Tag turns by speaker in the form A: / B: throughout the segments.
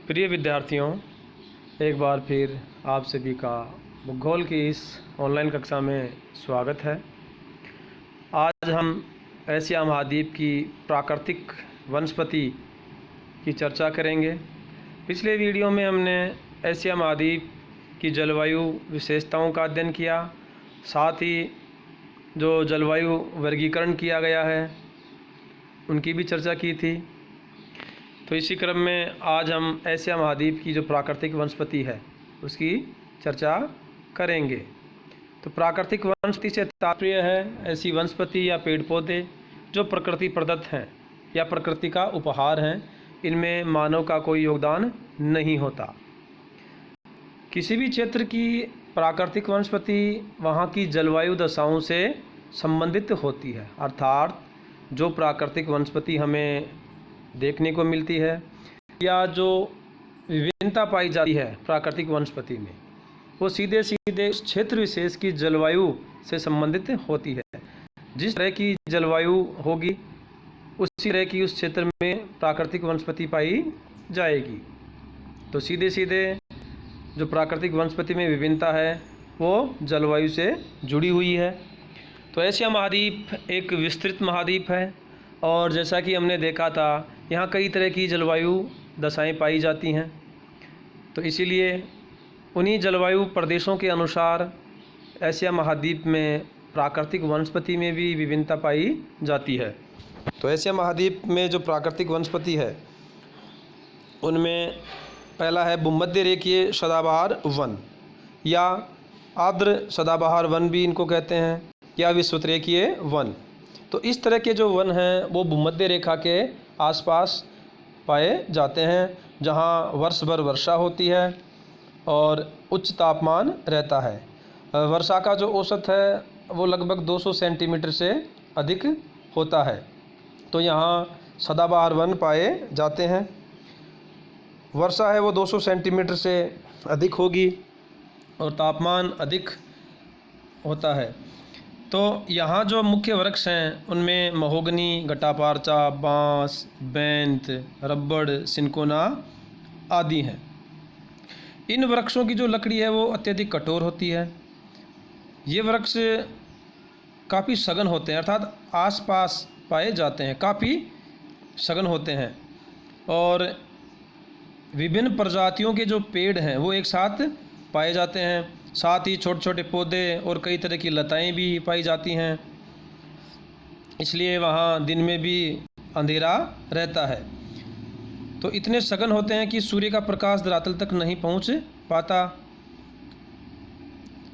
A: प्रिय विद्यार्थियों, एक बार फिर आप सभी का भूगोल की इस ऑनलाइन कक्षा में स्वागत है। आज हम एशिया महाद्वीप की प्राकृतिक वनस्पति की चर्चा करेंगे। पिछले वीडियो में हमने एशिया महाद्वीप की जलवायु विशेषताओं का अध्ययन किया, साथ ही जो जलवायु वर्गीकरण किया गया है उनकी भी चर्चा की थी। तो इसी क्रम में आज हम एशिया महाद्वीप की जो प्राकृतिक वनस्पति है उसकी चर्चा करेंगे। तो प्राकृतिक वनस्पति से तात्पर्य है ऐसी वनस्पति या पेड़ पौधे जो प्रकृति प्रदत्त हैं या प्रकृति का उपहार हैं, इनमें मानव का कोई योगदान नहीं होता। किसी भी क्षेत्र की प्राकृतिक वनस्पति वहाँ की जलवायु दशाओं से संबंधित होती है, अर्थात जो प्राकृतिक वनस्पति हमें देखने को मिलती है या जो विभिन्नता पाई जाती है प्राकृतिक वनस्पति में, वो सीधे सीधे उस क्षेत्र विशेष की जलवायु से संबंधित होती है। जिस तरह की जलवायु होगी उसी तरह की उस क्षेत्र में प्राकृतिक वनस्पति पाई जाएगी। तो सीधे सीधे जो प्राकृतिक वनस्पति में विभिन्नता है वो जलवायु से जुड़ी हुई है। तो एशिया महाद्वीप एक विस्तृत महाद्वीप है और जैसा कि हमने देखा था यहाँ कई तरह की जलवायु दशाएं पाई जाती हैं। तो इसीलिए उन्हीं जलवायु प्रदेशों के अनुसार एशिया महाद्वीप में प्राकृतिक वनस्पति में भी विभिन्नता पाई जाती है। तो एशिया महाद्वीप में जो प्राकृतिक वनस्पति है उनमें पहला है भूमध्य रेखीय सदाबहार वन या आर्द्र सदाबहार वन भी इनको कहते हैं, या विषुवतरेखीय वन। तो इस तरह के जो वन हैं वो भूमध्य रेखा के आसपास पाए जाते हैं, जहां वर्ष भर वर्षा होती है और उच्च तापमान रहता है। वर्षा का जो औसत है वो लगभग 200 सेंटीमीटर से अधिक होता है। तो यहाँ सदाबहार वन पाए जाते हैं। वर्षा है वो 200 सेंटीमीटर से अधिक होगी और तापमान अधिक होता है। तो यहाँ जो मुख्य वृक्ष हैं उनमें महोगनी, गटापारचा, बांस, बेंत, रबड़, सिनकोना आदि हैं। इन वृक्षों की जो लकड़ी है वो अत्यधिक कठोर होती है। ये वृक्ष काफ़ी सघन होते हैं, अर्थात आसपास पाए जाते हैं, काफ़ी सघन होते हैं और विभिन्न प्रजातियों के जो पेड़ हैं वो एक साथ पाए जाते हैं। साथ ही छोटे छोटे पौधे और कई तरह की लताएं भी पाई जाती हैं, इसलिए वहाँ दिन में भी अंधेरा रहता है। तो इतने सघन होते हैं कि सूर्य का प्रकाश धरातल तक नहीं पहुँच पाता।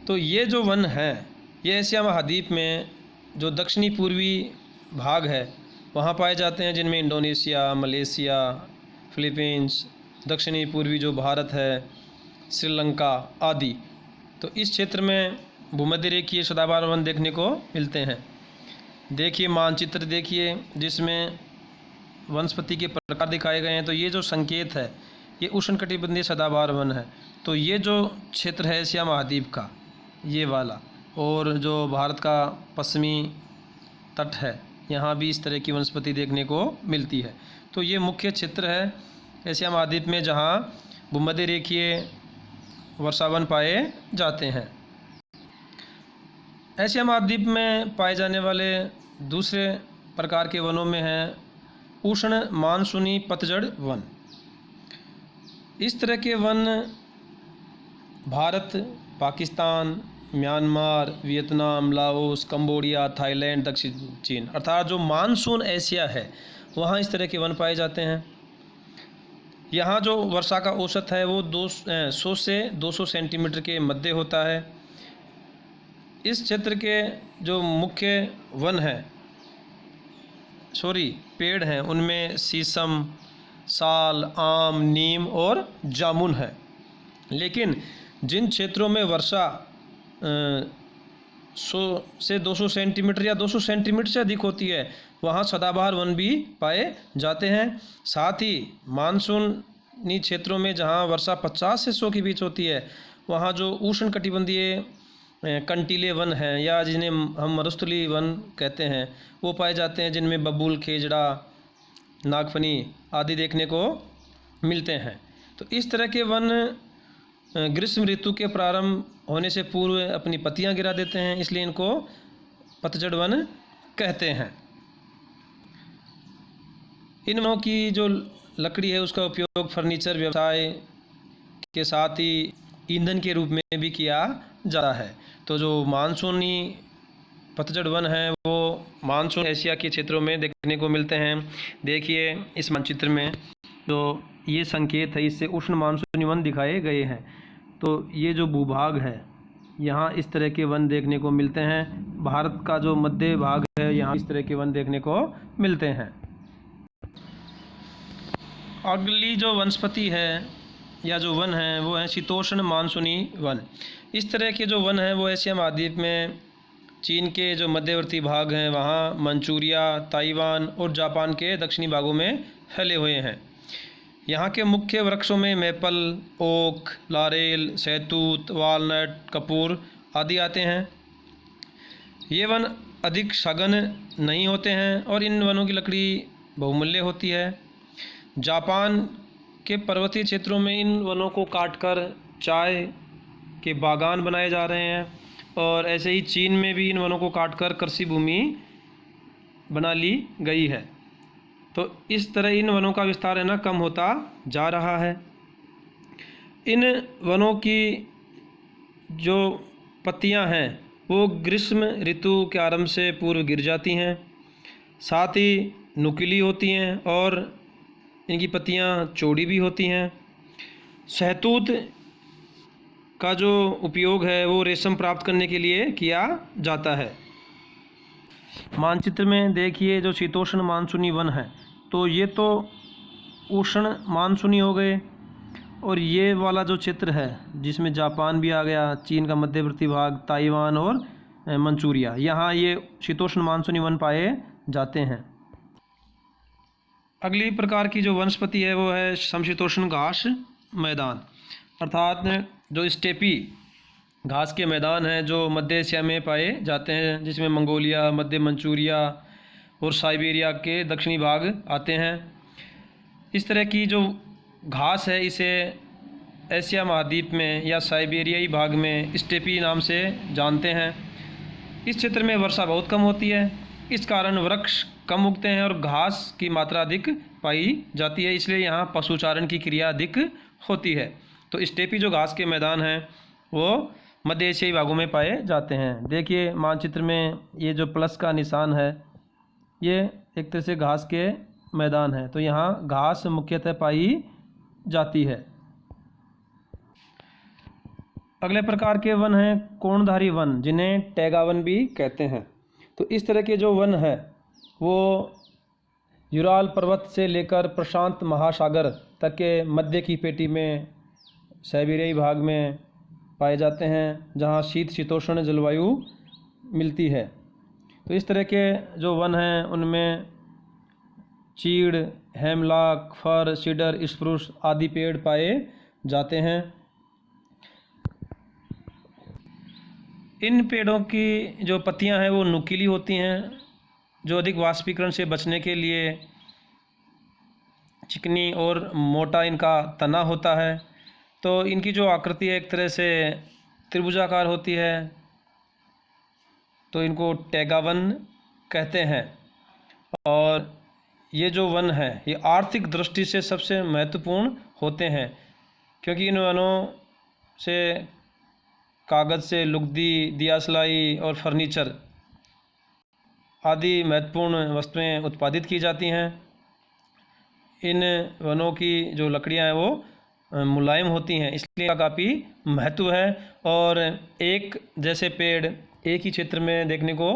A: तो ये जो वन है ये एशिया महाद्वीप में जो दक्षिणी पूर्वी भाग है वहाँ पाए जाते हैं, जिनमें इंडोनेशिया, मलेशिया, फिलीपींस, दक्षिणी पूर्वी जो भारत है, श्रीलंका आदि। तो इस क्षेत्र में भूमध्य रेखीय सदाबहार वन देखने को मिलते हैं। देखिए मानचित्र देखिए जिसमें वनस्पति के प्रकार दिखाए गए हैं। तो ये जो संकेत है ये उष्णकटिबंधीय सदाबहार वन है। तो ये जो क्षेत्र है एशिया महाद्वीप का ये वाला, और जो भारत का पश्चिमी तट है यहाँ भी इस तरह की वनस्पति देखने को मिलती है। तो ये मुख्य क्षेत्र है एशिया महाद्वीप में जहाँ भूमध्य रेखीय वर्षावन पाए जाते हैं। एशिया महाद्वीप में पाए जाने वाले दूसरे प्रकार के वनों में हैं उष्ण मानसूनी पतझड़ वन। इस तरह के one Bharat, Pakistan, Myanmar, Vietnam, Laos, Cambodia, Thailand, दक्षिण चीन, अर्थात जो मानसून एशिया है वहाँ इस तरह के वन पाए जाते हैं। यहाँ जो वर्षा का औसत है वो 100 से 200 सेंटीमीटर के मध्य होता है। इस क्षेत्र के जो मुख्य वन हैं पेड़ हैं उनमें शीशम, साल, आम, नीम और जामुन है। लेकिन जिन क्षेत्रों में वर्षा 100 से 200 सेंटीमीटर या 200 सेंटीमीटर से अधिक होती है वहाँ सदाबहार वन भी पाए जाते हैं। साथ ही मानसूनी क्षेत्रों में जहाँ वर्षा 50 से 100 के बीच होती है वहाँ जो उष्णकटिबंधीय कंटीले वन हैं या जिन्हें हम मरुस्थलीय वन कहते हैं वो पाए जाते हैं, जिनमें बबूल, खेजड़ा, नागफनी आदि देखने को मिलते हैं। तो इस तरह के वन ग्रीष्म ऋतु के प्रारंभ होने से पूर्व अपनी पत्तियां गिरा देते हैं, इसलिए इनको पतझड़ वन कहते हैं। इन वनों की जो लकड़ी है उसका उपयोग फर्नीचर व्यवसाय के साथ ही ईंधन के रूप में भी किया जाता है। तो जो मानसूनी पतझड़ वन है वो मानसून एशिया के क्षेत्रों में देखने को मिलते हैं। देखिए इस मानचित्र में जो ये संकेत है, इससे उष्ण मानसूनी वन दिखाए गए हैं। तो ये जो भूभाग है यहाँ इस तरह के वन देखने को मिलते हैं। भारत का जो मध्य भाग है यहाँ इस तरह के वन देखने को मिलते हैं। अगली जो वनस्पति है या जो वन है वो है शीतोष्ण मानसूनी वन। इस तरह के जो वन हैं वो एशिया महाद्वीप में चीन के जो मध्यवर्ती भाग हैं वहाँ मंचूरिया, ताइवान और जापान के दक्षिणी भागों में फैले हुए हैं। यहाँ के मुख्य वृक्षों में मेपल, ओक, लारेल, सहतूत, वालनट, कपूर आदि आते हैं। ये वन अधिक सघन नहीं होते हैं और इन वनों की लकड़ी बहुमूल्य होती है। जापान के पर्वतीय क्षेत्रों में इन वनों को काटकर चाय के बागान बनाए जा रहे हैं और ऐसे ही चीन में भी इन वनों को काटकर कृषि भूमि बना ली गई है। तो इस तरह इन वनों का विस्तार है ना कम होता जा रहा है। इन वनों की जो पत्तियां हैं वो ग्रीष्म ऋतु के आरंभ से पूर्व गिर जाती हैं, साथ ही नुकीली होती हैं और इनकी पत्तियां चौड़ी भी होती हैं। सहतूत का जो उपयोग है वो रेशम प्राप्त करने के लिए किया जाता है। मानचित्र में देखिए जो शीतोष्ण मानसूनी वन है तो ये तो उष्ण मानसूनी हो गए, और ये वाला जो क्षेत्र है जिसमें जापान भी आ गया, चीन का मध्यवर्ती भाग, ताइवान और मंचूरिया, यहाँ ये शीतोष्ण मानसूनी वन पाए जाते हैं। अगली प्रकार की जो वनस्पति है वो है समशीतोष्ण घास मैदान, अर्थात जो स्टेपी घास के मैदान हैं जो मध्य एशिया में पाए जाते हैं, जिसमें मंगोलिया, मध्य मंचूरिया और साइबेरिया के दक्षिणी भाग आते हैं। इस तरह की जो घास है इसे एशिया महाद्वीप में या साइबेरियाई भाग में स्टेपी नाम से जानते हैं। इस क्षेत्र में वर्षा बहुत कम होती है, इस कारण वृक्ष कम उगते हैं और घास की मात्रा अधिक पाई जाती है, इसलिए यहाँ पशुचारण की क्रिया अधिक होती है। तो स्टेपी जो घास के मैदान हैं वो मध्य एशियाई भागों में पाए जाते हैं। देखिए मानचित्र में ये जो प्लस का निशान है ये एक तरह से घास के मैदान है, तो यहाँ घास मुख्यतः पाई जाती है। अगले प्रकार के वन हैं कोणधारी वन, जिन्हें टैगा वन भी कहते हैं। तो इस तरह के जो वन है वो यूराल पर्वत से लेकर प्रशांत महासागर तक के मध्य की पेटी में साइबेरियाई भाग में पाए जाते हैं, जहाँ शीतोष्ण जलवायु मिलती है। तो इस तरह के जो वन हैं उनमें चीड़, हेमलॉक, फर, सीडर, स्प्रूस आदि पेड़ पाए जाते हैं। इन पेड़ों की जो पत्तियां हैं वो नुकीली होती हैं, जो अधिक वाष्पीकरण से बचने के लिए चिकनी और मोटा इनका तना होता है। तो इनकी जो आकृति है एक तरह से त्रिभुजाकार होती है, तो इनको टैगा वन कहते हैं। और ये जो वन है ये आर्थिक दृष्टि से सबसे महत्वपूर्ण होते हैं, क्योंकि इन वनों से कागज़ से लुगदी, दियासलाई और फर्नीचर आदि महत्वपूर्ण वस्तुएं उत्पादित की जाती हैं। इन वनों की जो लकड़ियां हैं वो मुलायम होती हैं, इसलिए काफ़ी महत्व है और एक जैसे पेड़ एक ही क्षेत्र में देखने को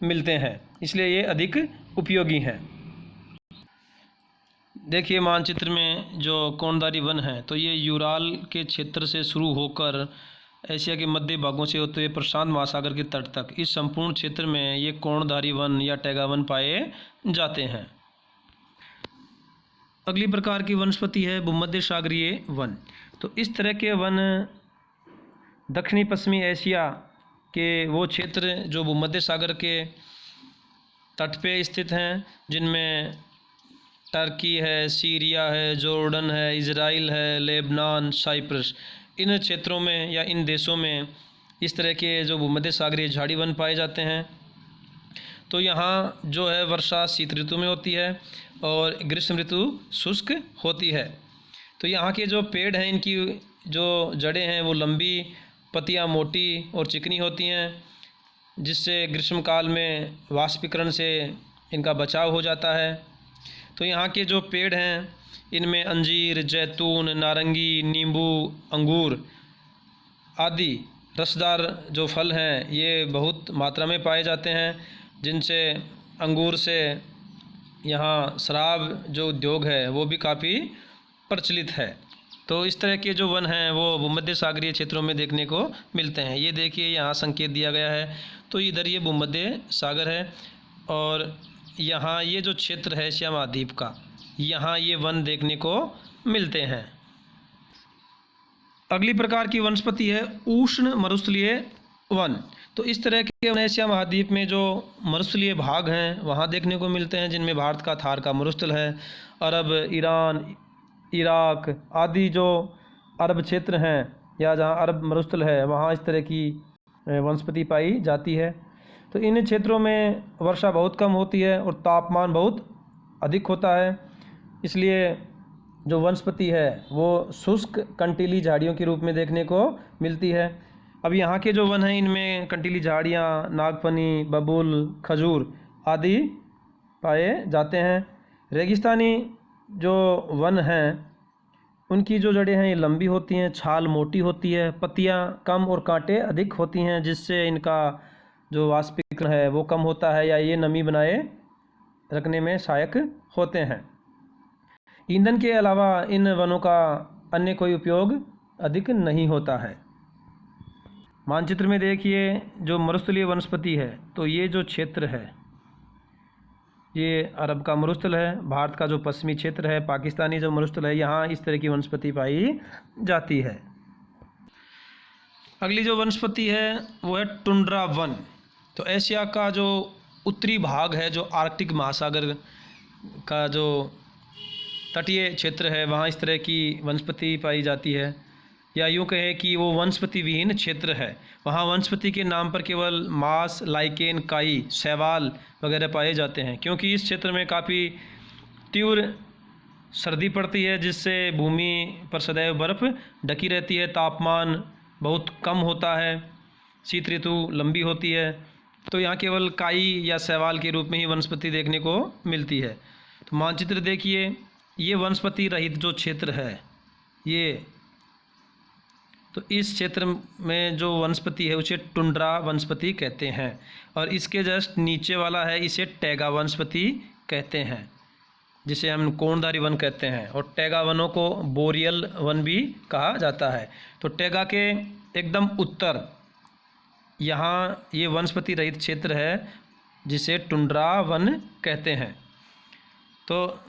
A: मिलते हैं, इसलिए ये अधिक उपयोगी हैं। देखिए मानचित्र में जो कोणधारी वन है तो ये यूराल के क्षेत्र से शुरू होकर एशिया के मध्य भागों से होते हुए प्रशांत महासागर के तट तक इस संपूर्ण क्षेत्र में ये कोणधारी वन या टैगा वन पाए जाते हैं। अगली प्रकार की वनस्पति है भूमध्य सागरीय वन। तो इस तरह के वन दक्षिणी पश्चिमी एशिया के वो क्षेत्र जो भूमध्य सागर के तट पे स्थित हैं, जिनमें टर्की है, सीरिया है, जॉर्डन है, इज़राइल है, लेबनान, साइप्रस, इन क्षेत्रों में या इन देशों में इस तरह के जो भूमध्य सागरीय झाड़ी वन पाए जाते हैं। तो यहाँ जो है वर्षा शीत ऋतु में होती है और ग्रीष्म ऋतु शुष्क होती है। तो यहाँ के जो पेड़ हैं इनकी जो जड़ें हैं वो लंबी, पत्तियाँ मोटी और चिकनी होती हैं, जिससे ग्रीष्मकाल में वाष्पीकरण से इनका बचाव हो जाता है। तो यहाँ के जो पेड़ हैं इनमें अंजीर, जैतून, नारंगी, नींबू, अंगूर आदि रसदार जो फल हैं ये बहुत मात्रा में पाए जाते हैं, जिनसे अंगूर से यहाँ शराब जो उद्योग है वो भी काफ़ी प्रचलित है। तो इस तरह के जो वन हैं वो भूमध्य सागरीय क्षेत्रों में देखने को मिलते हैं। ये देखिए यहाँ संकेत दिया गया है, तो इधर ये भूमध्य सागर है और यहाँ ये जो क्षेत्र है एशिया महाद्वीप का, यहाँ ये वन देखने को मिलते हैं। अगली प्रकार की वनस्पति है उष्ण मरुस्थलीय वन। तो इस तरह के वन एशिया महाद्वीप में जो मरुस्थलीय भाग हैं वहाँ देखने को मिलते हैं, जिनमें भारत का थार का मरुस्थल है, अरब, ईरान, इराक आदि जो अरब क्षेत्र हैं या जहाँ अरब मरुस्थल है वहाँ इस तरह की वनस्पति पाई जाती है। तो इन क्षेत्रों में वर्षा बहुत कम होती है और तापमान बहुत अधिक होता है, इसलिए जो वनस्पति है वो शुष्क कंटीली झाड़ियों के रूप में देखने को मिलती है। अब यहाँ के जो वन हैं इनमें कंटीली झाड़ियाँ, नागफनी, बबूल, खजूर आदि पाए जाते हैं। रेगिस्तानी जो वन हैं उनकी जो जड़ें हैं ये लंबी होती हैं, छाल मोटी होती है, पत्तियाँ कम और कांटे अधिक होती हैं, जिससे इनका जो वाष्पीकरण है वो कम होता है या ये नमी बनाए रखने में सहायक होते हैं। ईंधन के अलावा इन वनों का अन्य कोई उपयोग अधिक नहीं होता है। मानचित्र में देखिए जो मरुस्थलीय वनस्पति है, तो ये जो क्षेत्र है ये अरब का मरुस्थल है, भारत का जो पश्चिमी क्षेत्र है, पाकिस्तानी जो मरुस्थल है, यहाँ इस तरह की वनस्पति पाई जाती है। अगली जो वनस्पति है वो है टुंड्रा वन। तो एशिया का जो उत्तरी भाग है, जो आर्कटिक महासागर का जो तटीय क्षेत्र है, वहाँ इस तरह की वनस्पति पाई जाती है, या यूँ कहें कि वो वनस्पति विहीन क्षेत्र है। वहाँ वनस्पति के नाम पर केवल मांस, लाइकेन, काई, शैवाल वगैरह पाए जाते हैं, क्योंकि इस क्षेत्र में काफ़ी तीव्र सर्दी पड़ती है, जिससे भूमि पर सदैव बर्फ़ ढकी रहती है, तापमान बहुत कम होता है, शीत ऋतु लंबी होती है। तो यहाँ केवल काई या शैवाल के रूप में ही वनस्पति देखने को मिलती है। तो मानचित्र देखिए, ये वनस्पति रहित जो क्षेत्र है ये, तो इस क्षेत्र में जो वनस्पति है उसे टुंड्रा वनस्पति कहते हैं, और इसके जस्ट नीचे वाला है इसे टैगा वनस्पति कहते हैं, जिसे हम कोणधारी वन कहते हैं, और टैगा वनों को बोरियल वन भी कहा जाता है। तो टैगा के एकदम उत्तर यहाँ ये वनस्पति रहित क्षेत्र है जिसे टुंड्रा वन कहते हैं। तो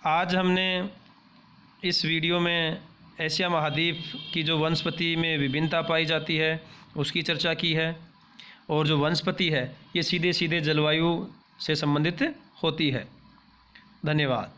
A: आज हमने इस वीडियो में एशिया महाद्वीप की जो वनस्पति में विभिन्नता पाई जाती है उसकी चर्चा की है, और जो वनस्पति है ये सीधे सीधे जलवायु से संबंधित होती है। धन्यवाद।